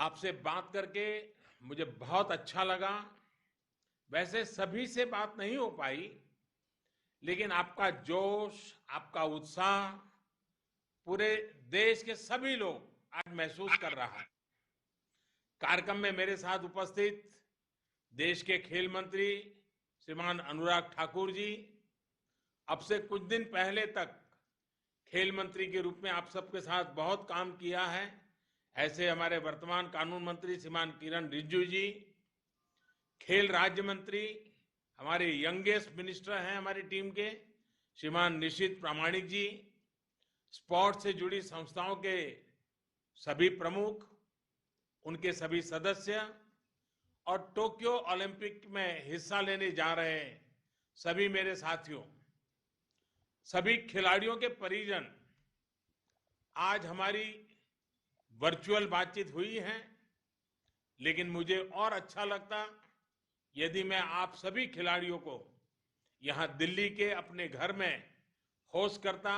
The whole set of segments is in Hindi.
आपसे बात करके मुझे बहुत अच्छा लगा। वैसे सभी से बात नहीं हो पाई, लेकिन आपका जोश, आपका उत्साह पूरे देश के सभी लोग आज महसूस कर रहा है। कार्यक्रम में मेरे साथ उपस्थित देश के खेल मंत्री श्रीमान अनुराग ठाकुर जी, अब से कुछ दिन पहले तक खेल मंत्री के रूप में आप सबके साथ बहुत काम किया है। ऐसे हमारे वर्तमान कानून मंत्री श्रीमान किरण रिजिजू जी, खेल राज्य मंत्री हमारे यंगेस्ट मिनिस्टर हैं हमारी टीम के श्रीमान निशित प्रामाणिक जी, स्पोर्ट्स से जुड़ी संस्थाओं के सभी प्रमुख, उनके सभी सदस्य और टोक्यो ओलंपिक में हिस्सा लेने जा रहे सभी मेरे साथियों, सभी खिलाड़ियों के परिजन। आज हमारी वर्चुअल बातचीत हुई है, लेकिन मुझे और अच्छा लगता यदि मैं आप सभी खिलाड़ियों को यहां दिल्ली के अपने घर में होस्ट करता,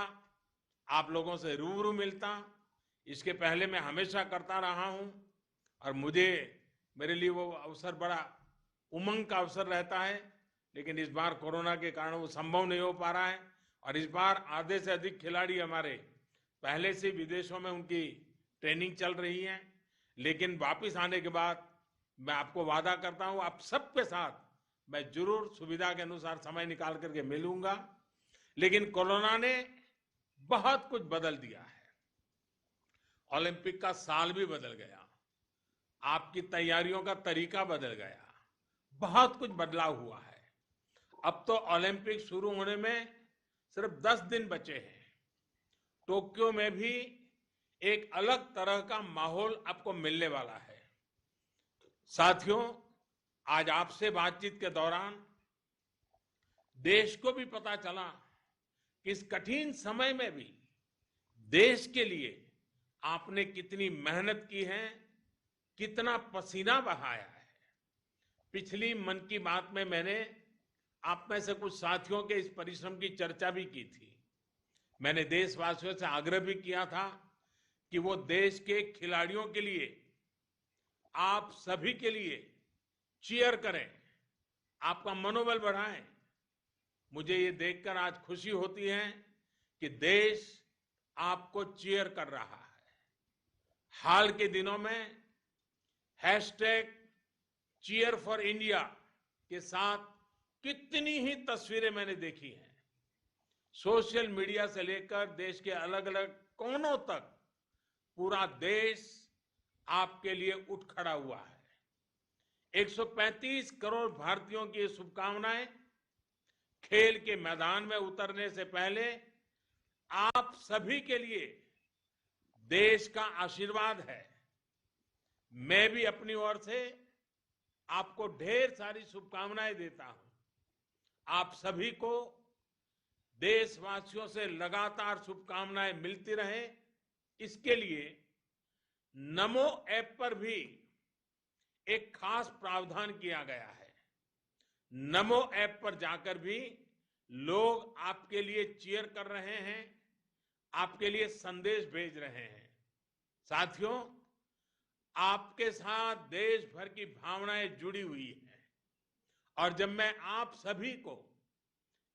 आप लोगों से रूबरू मिलता। इसके पहले मैं हमेशा करता रहा हूं और मेरे लिए वो अवसर बड़ा उमंग का अवसर रहता है, लेकिन इस बार कोरोना के कारण वो संभव नहीं हो पा रहा है। और इस बार आधे से अधिक खिलाड़ी हमारे पहले से विदेशों में उनकी ट्रेनिंग चल रही है, लेकिन वापिस आने के बाद मैं आपको वादा करता हूं आप सबके साथ मैं जरूर सुविधा के अनुसार समय निकाल करके मिलूंगा। लेकिन कोरोना ने बहुत कुछ बदल दिया है। ओलंपिक का साल भी बदल गया, आपकी तैयारियों का तरीका बदल गया, बहुत कुछ बदलाव हुआ है। अब तो ओलंपिक शुरू होने में सिर्फ 10 दिन बचे हैं। टोक्यो में भी एक अलग तरह का माहौल आपको मिलने वाला है। साथियों, आज आपसे बातचीत के दौरान देश को भी पता चला कि इस कठिन समय में भी देश के लिए आपने कितनी मेहनत की है, कितना पसीना बहाया है। पिछली मन की बात में मैंने आप में से कुछ साथियों के इस परिश्रम की चर्चा भी की थी। मैंने देशवासियों से आग्रह भी किया था कि वो देश के खिलाड़ियों के लिए, आप सभी के लिए चीयर करें, आपका मनोबल बढ़ाएं। मुझे ये देखकर आज खुशी होती है कि देश आपको चीयर कर रहा है। हाल के दिनों में हैशटैग चीयर फॉर इंडिया के साथ कितनी ही तस्वीरें मैंने देखी हैं। सोशल मीडिया से लेकर देश के अलग अलग कोनों तक पूरा देश आपके लिए उठ खड़ा हुआ है। 135 करोड़ भारतीयों की शुभकामनाएं। खेल के मैदान में उतरने से पहले आप सभी के लिए देश का आशीर्वाद है। मैं भी अपनी ओर से आपको ढेर सारी शुभकामनाएं देता हूं। आप सभी को देशवासियों से लगातार शुभकामनाएं मिलती रहे, इसके लिए नमो ऐप पर भी एक खास प्रावधान किया गया है। नमो ऐप पर जाकर भी लोग आपके लिए चीयर कर रहे हैं, आपके लिए संदेश भेज रहे हैं। साथियों, आपके साथ देश भर की भावनाएं जुड़ी हुई हैं और जब मैं आप सभी को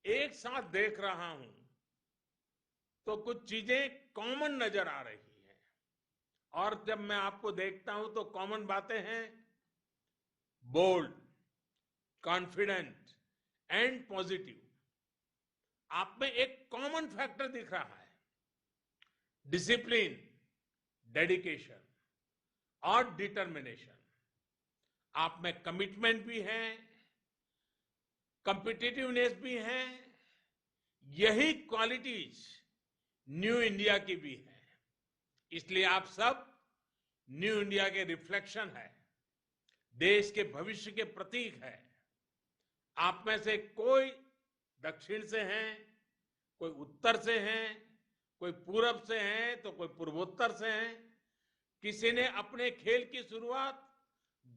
एक साथ देख रहा हूं तो कुछ चीजें कॉमन नजर आ रही हैं। और जब मैं आपको देखता हूं तो कॉमन बातें हैं, बोल्ड, कॉन्फिडेंट एंड पॉजिटिव। आप में एक कॉमन फैक्टर दिख रहा है, डिसिप्लिन, डेडिकेशन और डिटर्मिनेशन। आप में कमिटमेंट भी है, कॉम्पिटिटिवनेस भी है। यही क्वालिटीज न्यू इंडिया की भी है। इसलिए आप सब न्यू इंडिया के रिफ्लेक्शन है, देश के भविष्य के प्रतीक है। आप में से कोई दक्षिण से हैं, कोई उत्तर से हैं, कोई पूरब से हैं तो कोई पूर्वोत्तर से हैं। किसी ने अपने खेल की शुरुआत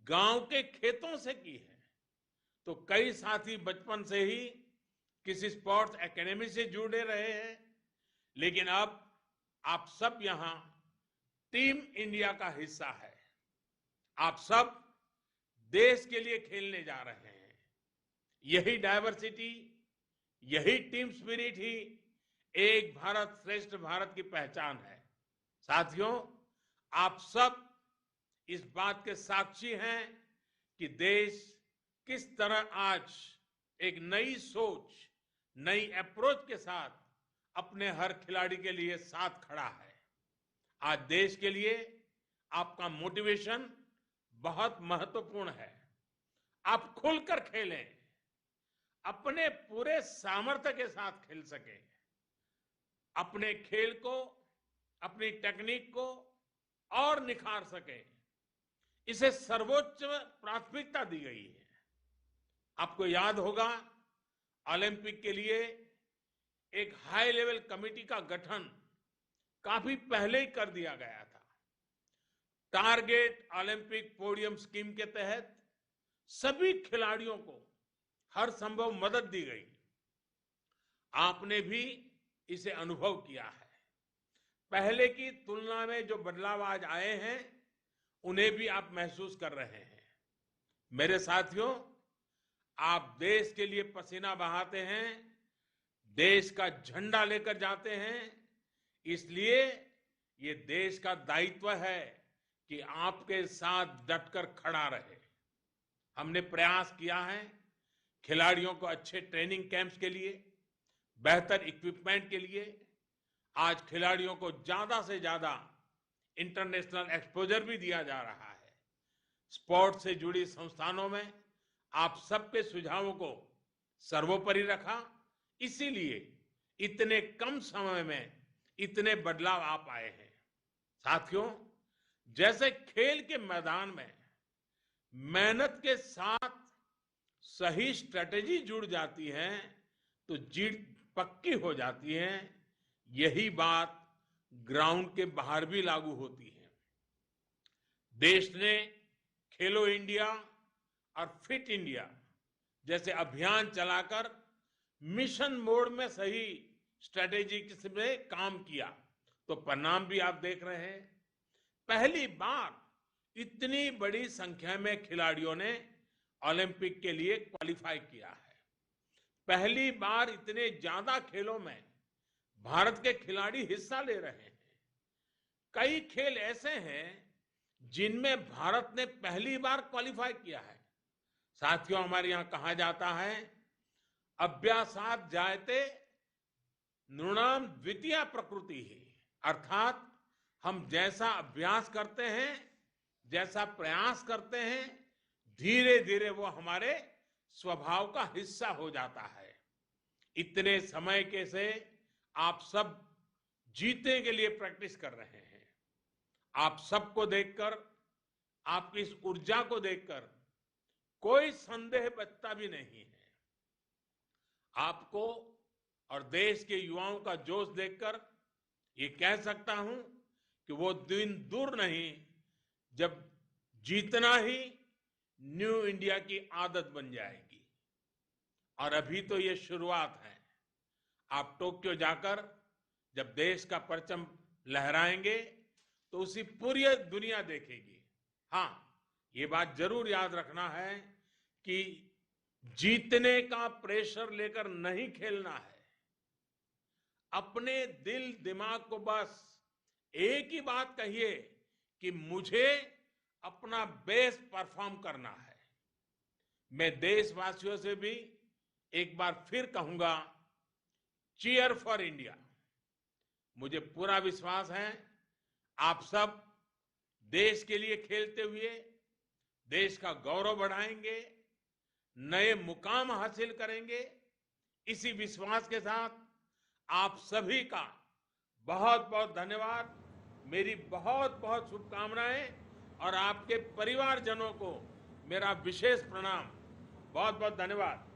गांव के खेतों से की है, तो कई साथी बचपन से ही किसी स्पोर्ट्स एकेडमी से जुड़े रहे हैं। लेकिन अब आप सब यहां टीम इंडिया का हिस्सा है। आप सब देश के लिए खेलने जा रहे हैं। यही डायवर्सिटी, यही टीम स्पिरिट ही एक भारत श्रेष्ठ भारत की पहचान है। साथियों, आप सब इस बात के साक्षी हैं कि देश किस तरह आज एक नई सोच, नई अप्रोच के साथ अपने हर खिलाड़ी के लिए साथ खड़ा है। आज देश के लिए आपका मोटिवेशन बहुत महत्वपूर्ण है। आप खुलकर खेलें, अपने पूरे सामर्थ्य के साथ खेल सकें, अपने खेल को, अपनी टेक्निक को और निखार सकें, इसे सर्वोच्च प्राथमिकता दी गई है। आपको याद होगा, ओलंपिक के लिए एक हाई लेवल कमेटी का गठन काफी पहले ही कर दिया गया था। टारगेट ओलंपिक पोडियम स्कीम के तहत सभी खिलाड़ियों को हर संभव मदद दी गई। आपने भी इसे अनुभव किया है। पहले की तुलना में जो बदलाव आज आए हैं, उन्हें भी आप महसूस कर रहे हैं। मेरे साथियों, आप देश के लिए पसीना बहाते हैं, देश का झंडा लेकर जाते हैं, इसलिए ये देश का दायित्व है कि आपके साथ डटकर खड़ा रहे। हमने प्रयास किया है खिलाड़ियों को अच्छे ट्रेनिंग कैंप्स के लिए, बेहतर इक्विपमेंट के लिए। आज खिलाड़ियों को ज्यादा से ज्यादा इंटरनेशनल एक्सपोजर भी दिया जा रहा है। स्पोर्ट्स से जुड़ी संस्थानों में आप सबके सुझावों को सर्वोपरि रखा, इसीलिए इतने कम समय में इतने बदलाव आ पाए हैं। साथियों, जैसे खेल के मैदान में मेहनत के साथ सही स्ट्रेटेजी जुड़ जाती है तो जीत पक्की हो जाती है। यही बात ग्राउंड के बाहर भी लागू होती है। देश ने खेलो इंडिया और फिट इंडिया जैसे अभियान चलाकर मिशन मोड में सही स्ट्रेटेजी में काम किया, तो परिणाम भी आप देख रहे हैं। पहली बार इतनी बड़ी संख्या में खिलाड़ियों ने ओलंपिक के लिए क्वालिफाई किया है। पहली बार इतने ज्यादा खेलों में भारत के खिलाड़ी हिस्सा ले रहे हैं। कई खेल ऐसे हैं जिनमें भारत ने पहली बार क्वालिफाई किया है। साथियों, हमारे यहां कहा जाता है, अभ्यासात जायते नृणाम द्वितीया प्रकृति ही, अर्थात हम जैसा अभ्यास करते हैं, जैसा प्रयास करते हैं, धीरे धीरे वो हमारे स्वभाव का हिस्सा हो जाता है। इतने समय के से आप सब जीतने के लिए प्रैक्टिस कर रहे हैं। आप सबको देखकर, आपकी इस ऊर्जा को देखकर कोई संदेह बचता भी नहीं है। आपको और देश के युवाओं का जोश देखकर ये कह सकता हूं कि वो दिन दूर नहीं जब जीतना ही न्यू इंडिया की आदत बन जाएगी। और अभी तो ये शुरुआत है। आप टोक्यो जाकर जब देश का परचम लहराएंगे तो उसी पूरी दुनिया देखेगी। हाँ, ये बात जरूर याद रखना है कि जीतने का प्रेशर लेकर नहीं खेलना है। अपने दिल दिमाग को बस एक ही बात कहिए कि मुझे अपना बेस्ट परफॉर्म करना है। मैं देशवासियों से भी एक बार फिर कहूंगा, चीयर फॉर इंडिया। मुझे पूरा विश्वास है आप सब देश के लिए खेलते हुए देश का गौरव बढ़ाएंगे, नए मुकाम हासिल करेंगे। इसी विश्वास के साथ आप सभी का बहुत बहुत धन्यवाद, मेरी बहुत बहुत शुभकामनाएं और आपके परिवारजनों को मेरा विशेष प्रणाम। बहुत बहुत धन्यवाद।